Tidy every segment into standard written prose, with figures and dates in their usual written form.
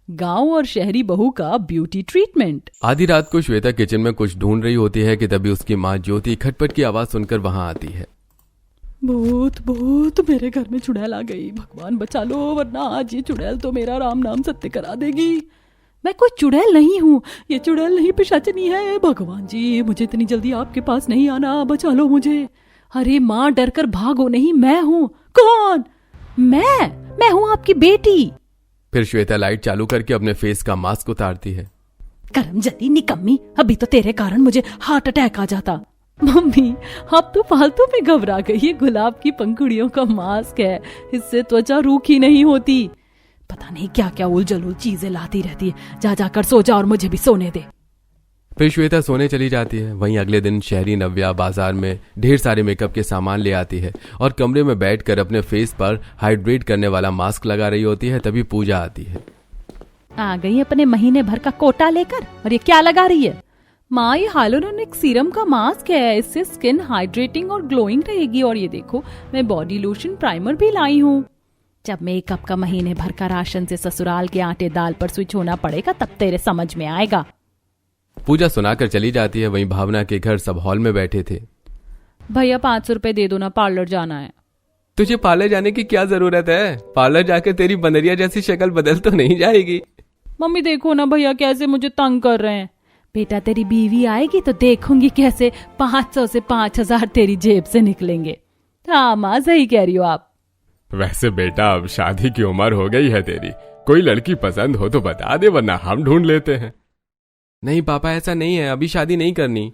गांव और शहरी बहू का ब्यूटी ट्रीटमेंट। आधी रात को श्वेता किचन में कुछ ढूंढ रही होती है कि तभी उसकी माँ ज्योति खटपट की आवाज सुनकर वहां आती है। भूत भूत, मेरे घर में चुड़ैल आ गई, भगवान बचा लो, वरना आज ये चुड़ैल तो मेरा राम नाम सत्य करा देगी। मैं कोई चुड़ैल नहीं हूँ, ये चुड़ैल नहीं पिशाचनी है। भगवान जी, मुझे इतनी जल्दी आपके पास नहीं आना, बचा लो मुझे। अरे माँ, डर कर भागो नहीं, मैं हूँ। कौन? मैं हूँ आपकी बेटी। फिर श्वेता लाइट चालू करके अपने फेस का मास्क उतारती है। करमजदी निकम्मी, अभी तो तेरे कारण मुझे हार्ट अटैक आ जाता। मम्मी, अब तो फालतू में घबरा गई। ये गुलाब की पंखुड़ियों का मास्क है, इससे त्वचा रूखी नहीं होती। पता नहीं क्या क्या उलझुल चीजें लाती रहती है। जा जाकर सो जा और मुझे भी सोने दे। फिर श्वेता सोने चली जाती है। वहीं अगले दिन शहरी नव्या बाजार में ढेर सारे मेकअप के सामान ले आती है और कमरे में बैठकर अपने फेस पर हाइड्रेट करने वाला मास्क लगा रही होती है। तभी पूजा आती है। आ गई अपने महीने भर का कोटा लेकर, और ये क्या लगा रही है? माँ, ये हाइलुरोनिक सीरम का मास्क है, इससे स्किन हाइड्रेटिंग और ग्लोइंग रहेगी। और ये देखो, मैं बॉडी लोशन प्राइमर भी लाई हूँ। जब मेकअप का महीने भर का राशन से ससुराल के आटे दाल पर स्विच होना पड़ेगा, तब तेरे समझ में आएगा। पूजा सुनाकर चली जाती है। वहीं भावना के घर सब हॉल में बैठे थे। भैया 500 रुपए दे दो ना, पार्लर जाना है। तुझे पार्लर जाने की क्या जरूरत है? पार्लर जाकर तेरी बनरिया जैसी शक्ल बदल तो नहीं जाएगी। मम्मी देखो ना, भैया कैसे मुझे तंग कर रहे हैं। बेटा, तेरी बीवी आएगी तो देखूंगी कैसे 500 से 5000 तेरी जेब से निकलेंगे। हाँ माँ, सही कह रही हो आप। वैसे बेटा, अब शादी की उम्र हो गई है तेरी, कोई लड़की पसंद हो तो बता दे, वरना हम ढूंढ लेते हैं। नहीं पापा, ऐसा नहीं है, अभी शादी नहीं करनी।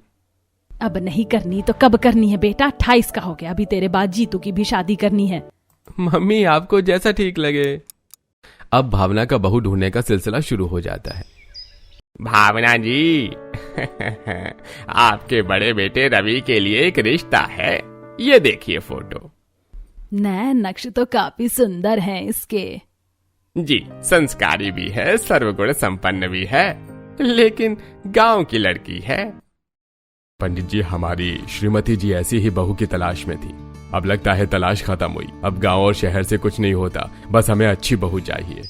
अब नहीं करनी तो कब करनी है बेटा? 28 का हो गया, अभी तेरे बाद जीतू की भी शादी करनी है। मम्मी, आपको जैसा ठीक लगे। अब भावना का बहू ढूंढने का सिलसिला शुरू हो जाता है। भावना जी आपके बड़े बेटे रवि के लिए एक रिश्ता है, ये देखिए फोटो। नए नक्श तो काफी सुंदर हैं इसके। जी, संस्कारी भी है, सर्वगुण संपन्न भी है, लेकिन गांव की लड़की है। पंडित जी, हमारी श्रीमती जी ऐसी ही बहू की तलाश में थी। अब लगता है तलाश खत्म हुई। अब गांव और शहर से कुछ नहीं होता, बस हमें अच्छी बहू चाहिए।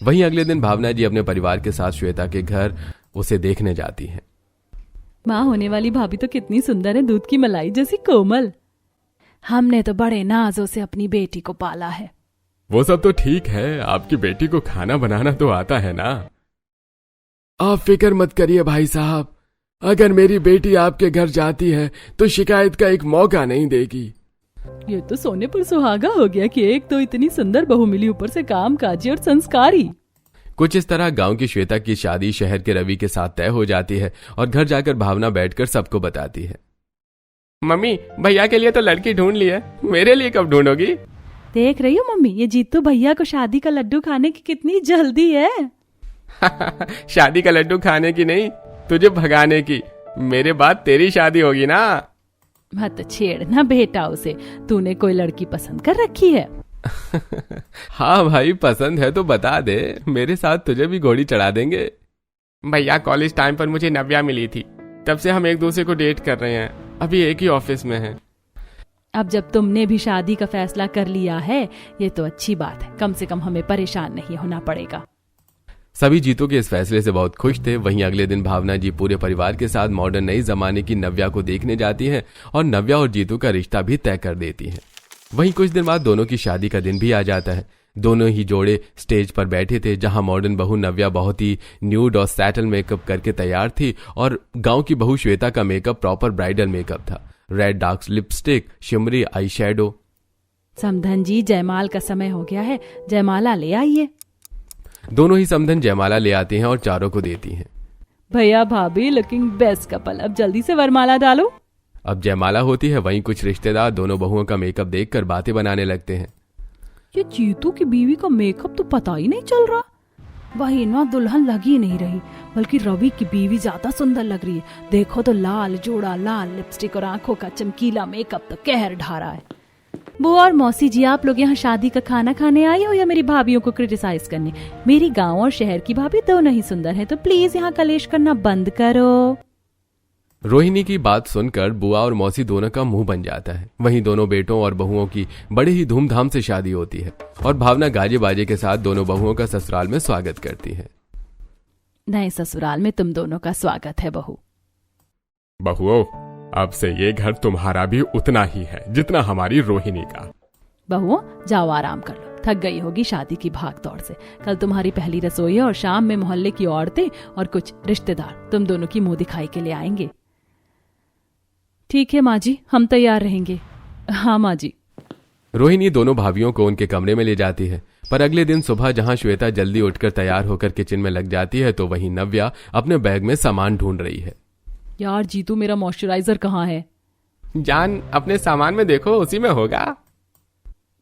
वहीं अगले दिन भावना जी अपने परिवार के साथ श्वेता के घर उसे देखने जाती हैं। माँ होने वाली भाभी तो कितनी सुंदर है, दूध की मलाई जैसी कोमल। हमने तो बड़े नाजों से अपनी बेटी को पाला है। वो सब तो ठीक है, आपकी बेटी को खाना बनाना तो आता है ना। आप फिक्र मत करिए भाई साहब, अगर मेरी बेटी आपके घर जाती है तो शिकायत का एक मौका नहीं देगी। ये तो सोने पर सुहागा हो गया कि एक तो इतनी सुंदर बहू मिली, ऊपर से कामकाजी और संस्कारी। कुछ इस तरह गांव की श्वेता की शादी शहर के रवि के साथ तय हो जाती है और घर जाकर भावना बैठकर सबको बताती है। मम्मी, भैया के लिए तो लड़की ढूंढ ली है, मेरे लिए कब ढूंढोगी? देख रही हो मम्मी, ये जीतू भैया को शादी का लड्डू खाने की कितनी जल्दी है। शादी का लड्डू खाने की नहीं, तुझे भगाने की। मेरे बाद तेरी शादी होगी ना। मत छेड़ना बेटा उसे, तूने कोई लड़की पसंद कर रखी है? हाँ भाई, पसंद है तो बता दे, मेरे साथ तुझे भी घोड़ी चढ़ा देंगे। भैया, कॉलेज टाइम पर मुझे नव्या मिली थी, तब से हम एक दूसरे को डेट कर रहे हैं, अभी एक ही ऑफिस में हैं। अब जब तुमने भी शादी का फैसला कर लिया है, ये तो अच्छी बात है, कम से कम हमें परेशान नहीं होना पड़ेगा। सभी जीतू के इस फैसले से बहुत खुश थे। वहीं अगले दिन भावना जी पूरे परिवार के साथ मॉडर्न नई जमाने की नव्या को देखने जाती हैं और नव्या और जीतू का रिश्ता भी तय कर देती हैं। वहीं कुछ दिन बाद दोनों की शादी का दिन भी आ जाता है। दोनों ही जोड़े स्टेज पर बैठे थे, जहां मॉडर्न बहू नव्या बहुत ही न्यूड और सैटल मेकअप करके तैयार थी और गांव की बहू श्वेता का मेकअप प्रॉपर ब्राइडल मेकअप था। Red dark lipstick, shimmery eye shadow. समधन जी, जयमाल का समय हो गया है, जयमाला ले आइए। दोनों ही समधन जयमाला ले आती हैं और चारों को देती हैं। भैया भाभी लुकिंग बेस्ट कपल, अब जल्दी से वरमाला डालो। अब जयमाला होती है। वहीं कुछ रिश्तेदार दोनों बहुओं का मेकअप देखकर बातें बनाने लगते हैं। ये जीतू की बीवी का मेकअप तो पता ही नहीं चल रहा। वही ना, दुल्हन लगी नहीं रही, बल्कि रवि की बीवी ज्यादा सुंदर लग रही है। देखो तो लाल जोड़ा, लाल लिपस्टिक और आंखों का चमकीला मेकअप तो कहर ढा रहा है। बुआ और मौसी जी, आप लोग यहाँ शादी का खाना खाने आए हो या मेरी भाभीयों को क्रिटिसाइज करने? मेरी गांव और शहर की भाभी दोनों ही सुंदर है, तो प्लीज यहाँ कलेश करना बंद करो। रोहिणी की बात सुनकर बुआ और मौसी दोनों का मुंह बन जाता है। वहीं दोनों बेटों और बहुओं की बड़े ही धूमधाम से शादी होती है और भावना गाजे बाजे के साथ दोनों बहुओं का ससुराल में स्वागत करती है। नए ससुराल में तुम दोनों का स्वागत है बहू। बहुओं, अब से ये घर तुम्हारा भी उतना ही है जितना हमारी रोहिणी का। बहुओं जाओ आराम कर लो, थक गई होगी शादी की भाग दौड़ से। कल तुम्हारी पहली रसोई है और शाम में मोहल्ले की औरतें और कुछ रिश्तेदार तुम दोनों की मुंह दिखाई के लिए आएंगे। ठीक है माँ जी, हम तैयार रहेंगे। हाँ माँ जी। रोहिणी दोनों भाभियों को उनके कमरे में ले जाती है, पर अगले दिन सुबह जहां श्वेता जल्दी उठकर तैयार होकर किचन में लग जाती है तो वहीं नव्या अपने बैग में सामान ढूंढ रही है। यार जीतू, मेरा मॉइस्चराइजर कहाँ है? जान, अपने सामान में देखो, उसी में होगा।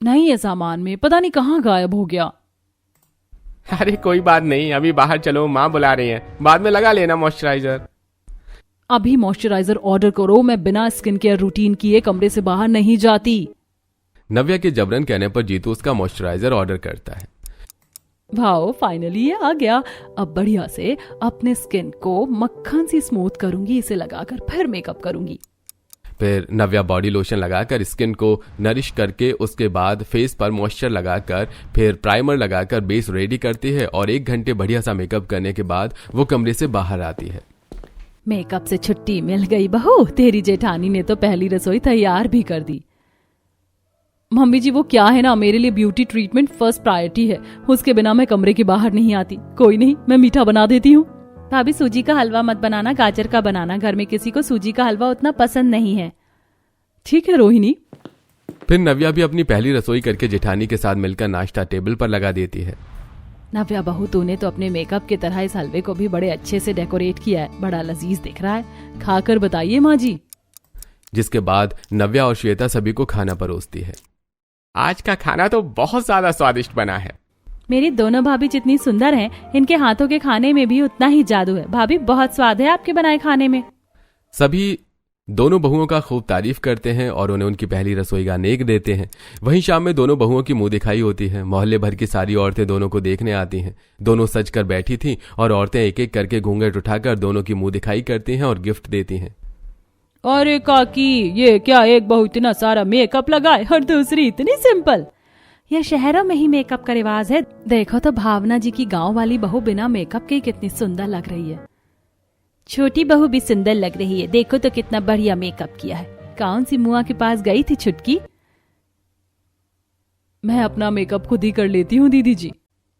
नहीं है सामान में, पता नहीं कहाँ गायब हो गया। अरे कोई बात नहीं, अभी बाहर चलो, माँ बुला रही हैं, बाद में लगा लेना मॉइस्चराइजर। अभी मॉइस्चराइजर ऑर्डर करो, मैं बिना स्किन केयर रूटीन किए कमरे से बाहर नहीं जाती। नव्या के जबरन कहने पर जीतू उसका मॉइस्चराइजर ऑर्डर करता है। वाओ, फाइनली ये आ गया। अब बढ़िया से अपने स्किन को मक्खन सी स्मूथ करूंगी, इसे लगाकर फिर मेकअप करूंगी। फिर नव्या बॉडी लोशन लगाकर स्किन को नरिश करके उसके बाद फेस पर मॉइस्चर लगाकर फिर प्राइमर लगाकर बेस रेडी करती है और 1 घंटे बढ़िया सा मेकअप करने के बाद वो कमरे से बाहर आती है। मेकअप से छुट्टी मिल गई बहू, तेरी जेठानी ने तो पहली रसोई तैयार भी कर दी। मम्मी जी, वो क्या है ना, मेरे लिए ब्यूटी ट्रीटमेंट फर्स्ट प्रायोरिटी है, उसके बिना मैं कमरे के बाहर नहीं आती। कोई नहीं, मैं मीठा बना देती हूँ। भाभी सूजी का हलवा मत बनाना, गाजर का बनाना, घर में किसी को सूजी का हलवा उतना पसंद नहीं है। ठीक है रोहिणी। फिर नव्या भी अपनी पहली रसोई करके जेठानी के साथ मिलकर नाश्ता टेबल पर लगा देती है। नव्या बहू, तूने तो अपने मेकअप की तरह इस हलवे को भी बड़े अच्छे से डेकोरेट किया है, बड़ा लजीज दिख रहा है, खाकर बताइए माँ जी। जिसके बाद नव्या और श्वेता सभी को खाना परोसती है। आज का खाना तो बहुत ज्यादा स्वादिष्ट बना है। मेरी दोनों भाभी जितनी सुंदर हैं, इनके हाथों के खाने में भी उतना ही जादू है। भाभी, बहुत स्वाद है आपके बनाए खाने में। सभी दोनों बहुओं का खूब तारीफ करते हैं और उन्हें उनकी पहली रसोई का नेक देते हैं। वहीं शाम में दोनों बहुओं की मुंह दिखाई होती है। मोहल्ले भर की सारी औरतें दोनों को देखने आती हैं। दोनों सज कर बैठी थीं और औरतें एक एक करके घूंघट उठाकर दोनों की मुंह दिखाई करती हैं और गिफ्ट देती हैं। अरे काकी, ये क्या, एक बहू इतना सारा मेकअप लगाए और दूसरी इतनी सिंपल। यह शहरों में ही मेकअप का रिवाज है। देखो तो भावना जी की गांव वाली बहू बिना मेकअप के कितनी सुंदर लग रही है। छोटी बहू भी सुंदर लग रही है, देखो तो कितना बढ़िया मेकअप किया है। कौन सी मुआ के पास गई थी छुटकी? मैं अपना मेकअप खुद ही कर लेती हूँ दीदी जी,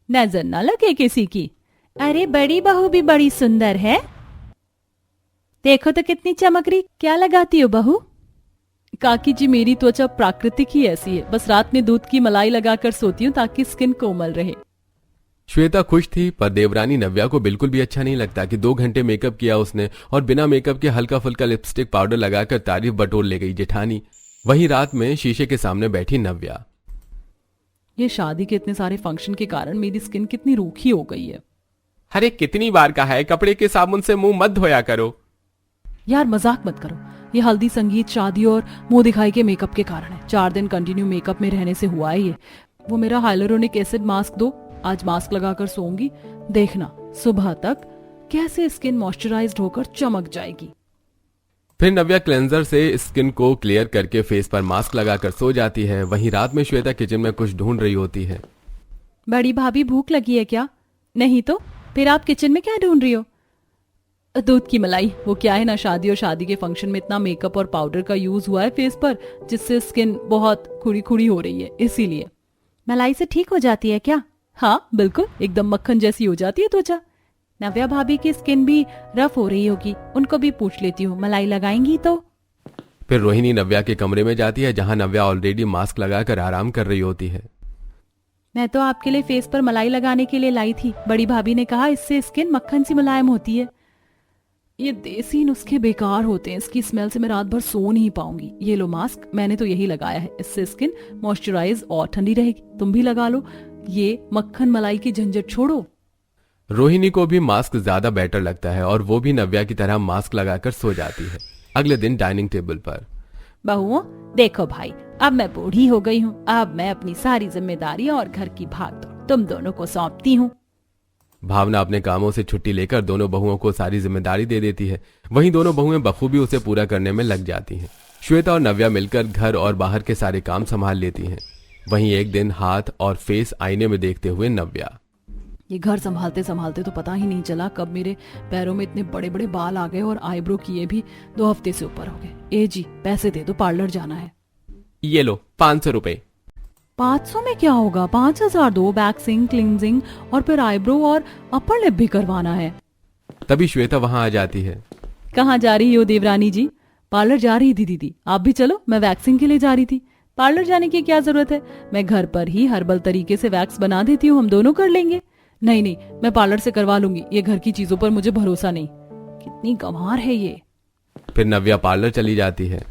नजर न लगे किसी की। अरे बड़ी बहू भी बड़ी सुंदर है, देखो तो कितनी चमक रही। क्या लगाती हो बहू? काकी जी, मेरी त्वचा प्राकृतिक ही ऐसी है, बस रात में दूध की मलाई लगाकर सोती हूँ ताकि स्किन कोमल रहे। श्वेता खुश थी, पर देवरानी नव्या को बिल्कुल भी अच्छा नहीं लगता कि 2 घंटे मेकअप किया उसने और बिना मेकअप के हल्का फुल्का लिपस्टिक पाउडर लगाकर तारीफ बटोर ले गई जेठानी। वहीं रात में शीशे के सामने बैठी नव्या। ये शादी के इतने सारे फंक्शन के कारण मेरी स्किन कितनी रूखी हो गई है। अरे कितनी बार कहा है, कपड़े के साबुन से मुंह मत धोया करो। यार मजाक मत करो, ये हल्दी संगीत, शादी और मुंह दिखाई के मेकअप के कारण है। 4 दिन कंटिन्यू मेकअप में रहने से हुआ है ये। वो मेरा हाइलुरोनिक एसिड मास्क दो, आज मास्क लगाकर सोऊंगी, देखना सुबह तक कैसे स्किन मॉइस्चराइज्ड होकर चमक जाएगी। फिर नव्या क्लेंजर से स्किन को क्लियर करके फेस पर मास्क लगाकर सो जाती है। वहीं रात में श्वेता किचन में कुछ ढूंढ रही होती है। बड़ी भाभी, भूख लगी है क्या? नहीं तो फिर आप किचन में क्या ढूंढ रही हो? दूध की मलाई। वो क्या है ना, शादी और शादी के फंक्शन में इतना मेकअप और पाउडर का यूज हुआ है फेस पर, जिससे स्किन बहुत खुड़ी खुड़ी हो रही है, इसीलिए। मलाई से ठीक हो जाती है क्या? हाँ बिल्कुल, एकदम मक्खन जैसी हो जाती है त्वचा। नव्या भाभी की स्किन भी रफ हो रही होगी, उनको भी पूछ लेती हूँ, मलाई लगाएंगी तो। फिर रोहिणी नव्या के कमरे में जाती है जहां नव्या ऑलरेडी मास्क लगाकर आराम कर रही होती है। मैं तो आपके लिए फेस पर मलाई लगाने के लिए लाई थी, बड़ी भाभी ने कहा इससे स्किन मक्खन सी मुलायम होती है। ये देसी नुस्खे बेकार होते हैं, इसकी स्मेल से मैं रात भर सो नहीं पाऊंगी। ये लो मास्क, मैंने तो यही लगाया है, इससे स्किन मॉइस्चराइज और ठंडी रहेगी। तुम भी लगा लो, ये मक्खन मलाई की झंझट छोड़ो। रोहिणी को भी मास्क ज्यादा बेटर लगता है और वो भी नव्या की तरह मास्क लगाकर सो जाती है। अगले दिन डाइनिंग टेबल पर, बहुओं देखो भाई, अब मैं बूढ़ी हो गई हूँ, अब मैं अपनी सारी जिम्मेदारी और घर की भागदौड़ तुम दोनों को सौंपती हूँ। भावना अपने कामों से छुट्टी लेकर दोनों बहुओं को सारी जिम्मेदारी दे देती है। वहीं दोनों बहुएं बखूबी उसे पूरा करने में लग जाती हैं। श्वेता और नव्या मिलकर घर और बाहर के सारे काम संभाल लेती हैं। वहीं एक दिन हाथ और फेस आईने में देखते हुए नव्या, ये घर संभालते संभालते तो पता ही नहीं चला कब मेरे पैरों में इतने बड़े बड़े बाल आ गए और आईब्रो किए भी 2 हफ्ते से ऊपर हो गए। ए जी, पैसे दे दो, पार्लर जाना है। ये लो 500 रुपए। 500 में क्या होगा? 5000 दो, वैक्सिंग, क्लिनजिंग और फिर आईब्रो और अपर लिप भी करवाना है। तभी श्वेता वहां आ जाती है। कहाँ जा रही हो देवरानी जी? पार्लर जा रही थी दीदी, आप भी चलो, मैं वैक्सिंग के लिए जा रही थी। पार्लर जाने की क्या जरूरत है, मैं घर पर ही हर्बल तरीके से वैक्स बना देती हूँ, हम दोनों कर लेंगे। नहीं नहीं, मैं पार्लर से करवा लूंगी, ये घर की चीजों पर मुझे भरोसा नहीं। कितनी गंवार है ये। फिर नव्या पार्लर चली जाती है।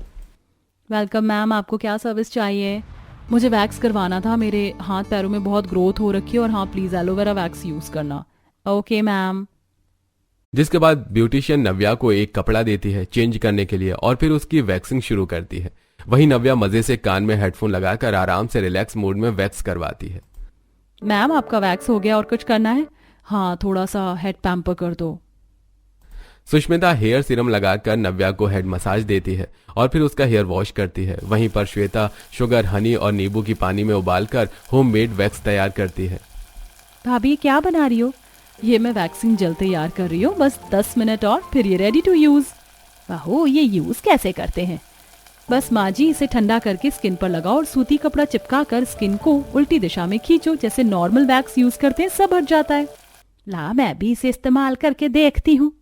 वेलकम मैम, आपको क्या सर्विस चाहिए? मुझे वैक्स करवाना था, मेरे हाथ पैरों में बहुत ग्रोथ हो रखी है, और हाँ प्लीज एलोवेरा वैक्स यूज करना। Okay ma'am. जिसके बाद ब्यूटिशियन नव्या को एक कपड़ा देती है चेंज करने के लिए और फिर उसकी वैक्सिंग शुरू करती है। वहीं नव्या मजे से कान में हेडफोन लगाकर आराम से रिलैक्स मोड में वैक्स करवाती है। मैम आपका वैक्स हो गया, और कुछ करना है? हाँ, थोड़ा सा हेड पैम्पर कर दो। सुष्मिता हेयर सीरम लगाकर नव्या को हेड मसाज देती है और फिर उसका हेयर वॉश करती है। वहीं पर श्वेता शुगर, हनी और नींबू की पानी में उबालकर होममेड वैक्स तैयार करती है। भाभी क्या बना रही हो? ये मैं वैक्सिंग जेल तैयार कर रही हूँ, बस 10 मिनट और फिर ये रेडी टू यूज। वाहो, ये यूज कैसे करते हैं? बस माँ जी, इसे ठंडा करके स्किन पर लगाओ और सूती कपड़ा चिपका कर स्किन को उल्टी दिशा में खींचो, जैसे नॉर्मल वैक्स यूज करते हैं, सब हट जाता है। ला, मैं भी इसे इस्तेमाल करके देखती हूँ।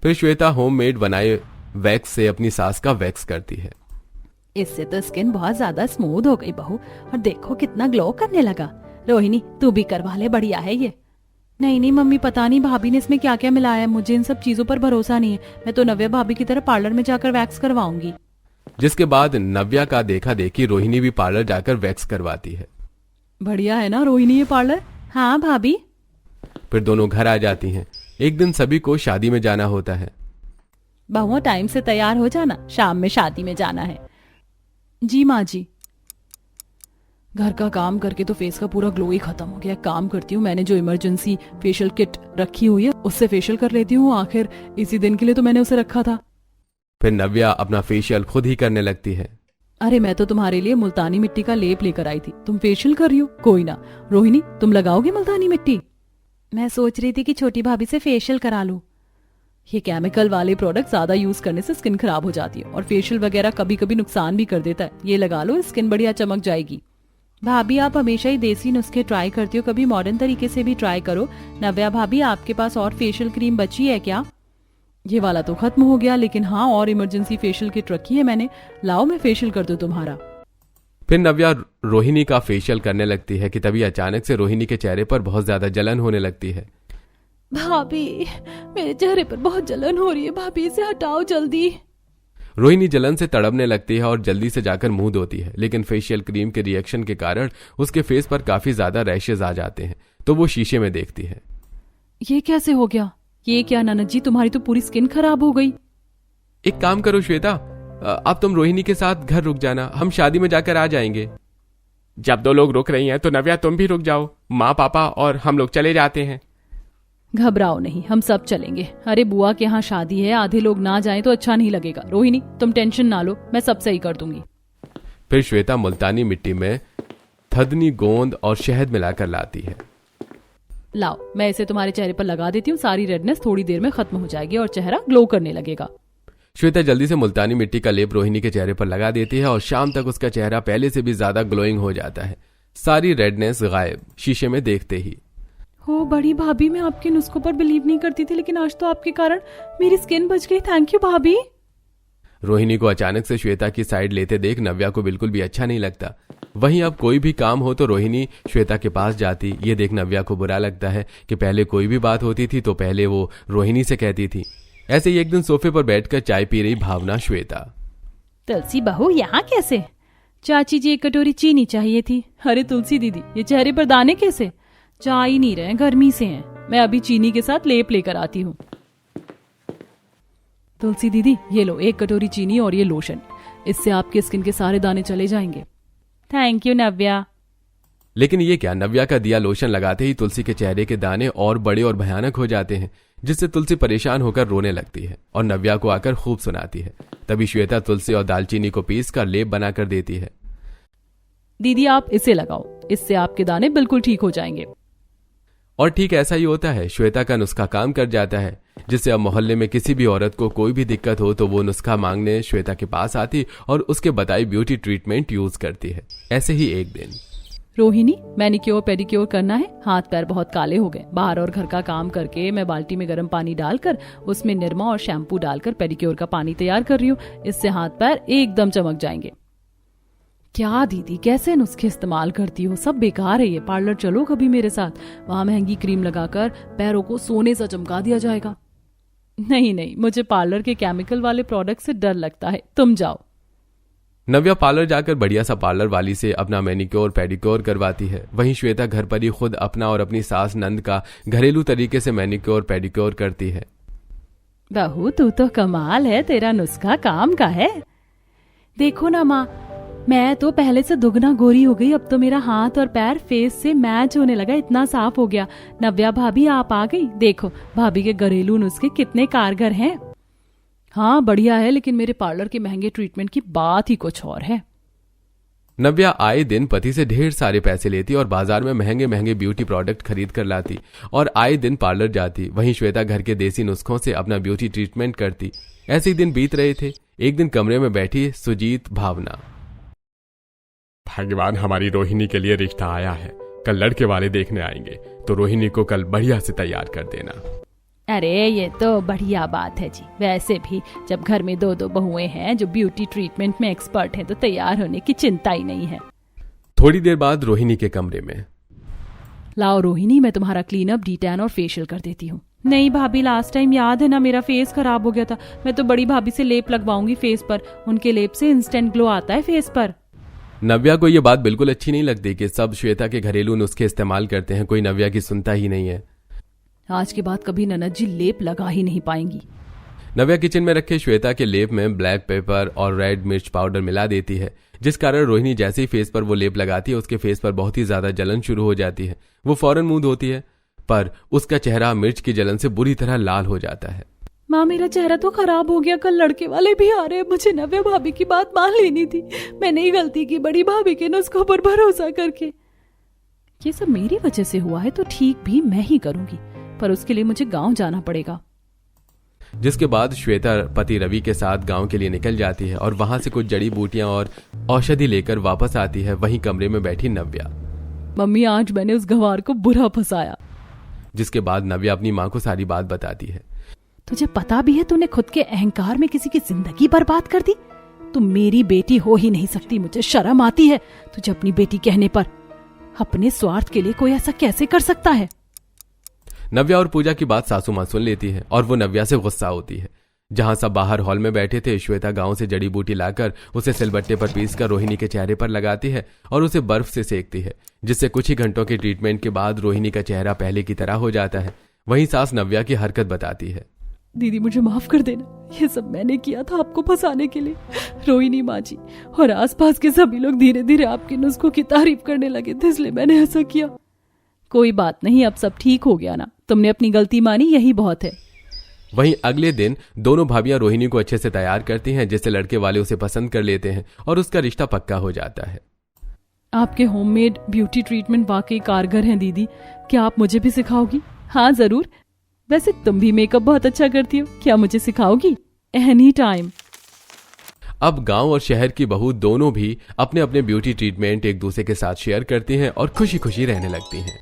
फिर श्वेता होममेड बनाए वैक्स से अपनी सास का वैक्स करती है। इससे तो स्किन बहुत ज्यादा स्मूथ हो गई बहू, और देखो कितना ग्लो करने लगा। रोहिणी तू भी करवा ले, बढ़िया है ये। नहीं नहीं मम्मी, पता नहीं भाभी ने इसमें क्या क्या मिलाया है, मुझे इन सब चीजों पर भरोसा नहीं है। मैं तो नव्या भाभी की तरह पार्लर में जाकर वैक्स करवाऊंगी। जिसके बाद नव्या का देखा देखी रोहिणी भी पार्लर जाकर वैक्स करवाती है। बढ़िया है ना रोहिणी ये पार्लर? हाँ भाभी। फिर दोनों घर आ जाती हैं। एक दिन सभी को शादी में जाना होता है। बहुओं टाइम से तैयार हो जाना, शाम में शादी में जाना है। जी माँ जी। घर का काम करके तो फेस का पूरा ग्लो ही खत्म हो गया। काम करती हूँ, मैंने जो इमरजेंसी फेशियल किट रखी हुई है उससे फेशियल कर लेती हूँ। आखिर इसी दिन के लिए तो मैंने उसे रखा था। फिर नव्या अपना फेशियल खुद ही करने लगती है। अरे मैं तो तुम्हारे लिए मुल्तानी मिट्टी का लेप लेकर आई थी, तुम फेशियल कर रही हो? कोई ना रोहिणी, तुम लगाओगी मुल्तानी मिट्टी? मैं सोच रही थी कि छोटी भाभी से फेशियल करा लूं। ये केमिकल वाले प्रोडक्ट ज्यादा यूज करने से स्किन खराब हो जाती है, और फेशियल वगैरह कभी कभी नुकसान भी कर देता है। ये लगा लो, स्किन बढ़िया चमक जाएगी। भाभी आप हमेशा ही देसी नुस्खे ट्राई करती हो, कभी मॉडर्न तरीके से भी ट्राई करो। नव्या भाभी, आपके पास और फेशियल क्रीम बची है क्या? ये वाला तो खत्म हो गया, लेकिन हाँ और इमरजेंसी फेशियल किट रखी है मैंने, लाओ मैं फेशियल कर दूं तुम्हारा। फिर नव्या रोहिणी का फेशियल करने लगती है कि तभी अचानक से रोहिणी के चेहरे पर बहुत ज्यादा जलन होने लगती है। भाभी मेरे चेहरे पर बहुत जलन हो रही है, भाभी इसे हटाओ जल्दी। रोहिणी जलन से तड़पने लगती है और जल्दी से जाकर मुंह धोती है, लेकिन फेशियल क्रीम के रिएक्शन के कारण उसके फेस पर काफी ज्यादा रैशेज आ जाते हैं। तो वो शीशे में देखती है। ये कैसे हो गया? ये क्या ननद जी, तुम्हारी तो पूरी स्किन खराब हो गई। एक काम करो श्वेता, अब तुम रोहिणी के साथ घर रुक जाना, हम शादी में जाकर आ जाएंगे। जब 2 लोग रुक रही हैं तो नव्या तुम भी रुक जाओ, माँ पापा और हम लोग चले जाते हैं। घबराओ नहीं, हम सब चलेंगे। अरे बुआ के यहाँ शादी है, आधे लोग ना जाएं तो अच्छा नहीं लगेगा। रोहिणी तुम टेंशन ना लो, मैं सब सही कर दूंगी। फिर श्वेता मुल्तानी मिट्टी में थदनी, गोंद और शहद मिलाकर लाती है। लाओ मैं इसे तुम्हारे चेहरे पर लगा देती हूँ, सारी रेडनेस थोड़ी देर में खत्म हो जाएगी और चेहरा ग्लो करने लगेगा। श्वेता जल्दी से मुल्तानी मिट्टी का लेप रोहिणी के चेहरे पर लगा देती है और शाम तक उसका चेहरा पहले से भी ज्यादा ग्लोइंग हो जाता है। सारी रेडनेस गायब शीशे में देखते ही। हो बड़ी भाभी, मैं आपके नुस्खों पर बिलीव नहीं करती थी, लेकिन आज तो आपके कारण मेरी स्किन बच गई। थैंक यू भाभी। रोहिणी को अचानक से श्वेता की साइड लेते देख नव्या को बिल्कुल भी अच्छा नहीं लगता। वहीं अब कोई भी काम हो तो रोहिणी श्वेता के पास जाती। ये देख नव्या को बुरा लगता है कि पहले कोई भी बात होती थी तो पहले वो रोहिणी से कहती थी। ऐसे ही एक दिन सोफे पर बैठकर चाय पी रही भावना श्वेता। तुलसी बहू यहाँ कैसे? चाची जी 1 कटोरी चीनी चाहिए थी। अरे तुलसी दीदी, ये चेहरे पर दाने कैसे? चाय ही नहीं रहे, गर्मी से हैं। मैं अभी चीनी के साथ लेप लेकर आती हूँ। तुलसी दीदी ये लो 1 कटोरी चीनी और ये लोशन, इससे आपके स्किन के सारे दाने चले जाएंगे। थैंक यू नव्या। लेकिन ये क्या, नव्या का दिया लोशन लगाते ही तुलसी के चेहरे के दाने और बड़े और भयानक हो जाते हैं, जिससे तुलसी परेशान होकर रोने लगती है और नव्या को आकर खूब सुनाती है। तभी श्वेता तुलसी और दालचीनी को पीस कर लेप बनाकर देती है। दीदी आप इसे लगाओ, इससे आपके दाने बिल्कुल ठीक हो जाएंगे। और ठीक ऐसा ही होता है, श्वेता का नुस्खा काम कर जाता है, जिससे अब मोहल्ले में किसी भी औरत को कोई भी दिक्कत हो तो वो नुस्खा मांगने श्वेता के पास आती और उसके बताई ब्यूटी ट्रीटमेंट यूज करती है। ऐसे ही एक दिन, रोहिणी, मैनिक्योर पेडिक्योर करना है, हाथ पैर बहुत काले हो गए। बाहर और घर का काम करके मैं बाल्टी में गर्म पानी डालकर उसमें निरमा और शैम्पू डालकर पेडिक्योर का पानी तैयार कर रही हूँ। इससे हाथ पैर एकदम चमक जाएंगे। क्या दीदी, कैसे नुस्खे इस्तेमाल करती हो? सब बेकार है ये। पार्लर चलो कभी मेरे साथ, वहां महंगी क्रीम लगाकर पैरों को सोने सा चमका दिया जाएगा। नहीं नहीं, मुझे पार्लर के केमिकल वाले प्रोडक्ट से डर लगता है, तुम जाओ। नव्या पार्लर जाकर बढ़िया सा पार्लर वाली से अपना मैनिक्योर पेडिक्योर करवाती है। वहीं श्वेता घर पर ही खुद अपना और अपनी सास नंद का घरेलू तरीके से मैनिक्योर पेडिक्योर करती है। बहू, तू तो कमाल है, तेरा नुस्खा काम का है। देखो ना माँ, मैं तो पहले से दुगना गोरी हो गई, अब तो मेरा हाथ और पैर फेस से मैच होने लगा, इतना साफ हो गया। नव्या भाभी आप आ गई, देखो भाभी के घरेलू नुस्खे कितने कारगर हैं। हाँ बढ़िया है, लेकिन मेरे पार्लर के महंगे ट्रीटमेंट की बात ही कुछ और है। नव्या आए दिन पति से ढेर सारे पैसे लेती और बाजार में महंगे महंगे ब्यूटी प्रोडक्ट खरीद कर लाती और आए दिन पार्लर जाती। वहीं श्वेता घर के देसी नुस्खों से अपना ब्यूटी ट्रीटमेंट करती। ऐसे ही दिन बीत रहे थे। एक दिन कमरे में बैठी सुजीत भावना, भगवान, हमारी रोहिणी के लिए रिश्ता आया है, कल लड़के वाले देखने आएंगे, तो रोहिणी को कल बढ़िया से तैयार कर देना। अरे ये तो बढ़िया बात है जी। वैसे भी जब घर में दो बहुएं हैं जो ब्यूटी ट्रीटमेंट में एक्सपर्ट हैं, तो तैयार होने की चिंता ही नहीं है। थोड़ी देर बाद रोहिणी के कमरे में, लाओ रोहिणी, मैं तुम्हारा क्लीन अप, डीटैन और फेशियल कर देती हूँ। नहीं भाभी, लास्ट टाइम याद है ना, मेरा फेस खराब हो गया था। मैं तो बड़ी भाभी से लेप लगवाऊंगी फेस पर, उनके लेप से इंस्टेंट ग्लो आता है फेस पर। नव्या को ये बात बिल्कुल अच्छी नहीं लगती कि सब श्वेता के घरेलू नुस्खे इस्तेमाल करते हैं। कोई नव्या की सुनता ही नहीं है। आज के बाद कभी ननद जी लेप लगा ही नहीं पाएंगी। नव्या किचन में रखे श्वेता के लेप में ब्लैक पेपर और रेड मिर्च पाउडर मिला देती है, जिस कारण रोहिणी जैसे ही फेस पर वो लेप लगाती है उसके फेस पर बहुत ही ज्यादा जलन शुरू हो जाती है। वो फौरन मुंह धोती है, पर उसका चेहरा मिर्च की जलन से बुरी तरह लाल हो जाता है। माँ, मेरा चेहरा तो खराब हो गया, कल लड़के वाले भी आ रहे हैं, मुझे नव्या भाभी की बात मान लेनी थी। मैंने ही गलती की बड़ी भाभी के नुस्खों पर भरोसा करके। ये सब मेरी वजह से हुआ है तो ठीक भी मैं ही करूंगी, पर उसके लिए मुझे गांव जाना पड़ेगा। जिसके बाद श्वेता पति रवि के साथ गांव के लिए निकल जाती है और वहां से कुछ जड़ी बूटियां और औषधि लेकर वापस आती है। वहीं कमरे में बैठी नव्या, मम्मी आज मैंने उस गंवार को बुरा फंसाया। जिसके बाद नव्या अपनी माँ को सारी बात बताती है। तुझे पता भी है तूने खुद के अहंकार में किसी की जिंदगी बर्बाद कर दी। तुम मेरी बेटी हो ही नहीं सकती, मुझे शर्म आती है तुझे अपनी बेटी कहने पर। अपने स्वार्थ के लिए कोई ऐसा कैसे कर सकता है? नव्या और पूजा की बात सासू माँ सुन लेती है और वो नव्या से गुस्सा होती है। जहां सब बाहर हॉल में बैठे थे, श्वेता गांव से जड़ी बूटी लाकर उसे सिलबट्टे पर पीसकर रोहिणी के चेहरे पर लगाती है और उसे बर्फ से सेकती है, जिससे कुछ ही घंटों के ट्रीटमेंट के बाद रोहिणी का चेहरा पहले की तरह हो जाता है। वहीं सास नव्या की हरकत बताती है। दीदी मुझे माफ कर देना, ये सब मैंने किया था आपको फंसाने के लिए। रोहिणी माँ जी और आसपास के सभी लोग धीरे धीरे आपके नुस्खों की तारीफ करने लगे थे, इसलिए मैंने ऐसा किया। कोई बात नहीं, अब सब ठीक हो गया ना, तुमने अपनी गलती मानी, यही बहुत है। वहीं अगले दिन दोनों भाभियां रोहिणी को अच्छे से तैयार करती हैं, जिससे लड़के वाले उसे पसंद कर लेते हैं और उसका रिश्ता पक्का हो जाता है। आपके होममेड ब्यूटी ट्रीटमेंट वाकई कारगर हैं दीदी, क्या आप मुझे भी सिखाओगी? हाँ जरूर, वैसे तुम भी मेकअप बहुत अच्छा करती हो, क्या मुझे सिखाओगी? Any time. अब गांव और शहर की बहू दोनों भी अपने अपने ब्यूटी ट्रीटमेंट एक दूसरे के साथ शेयर करती हैं और खुशी खुशी रहने लगती हैं।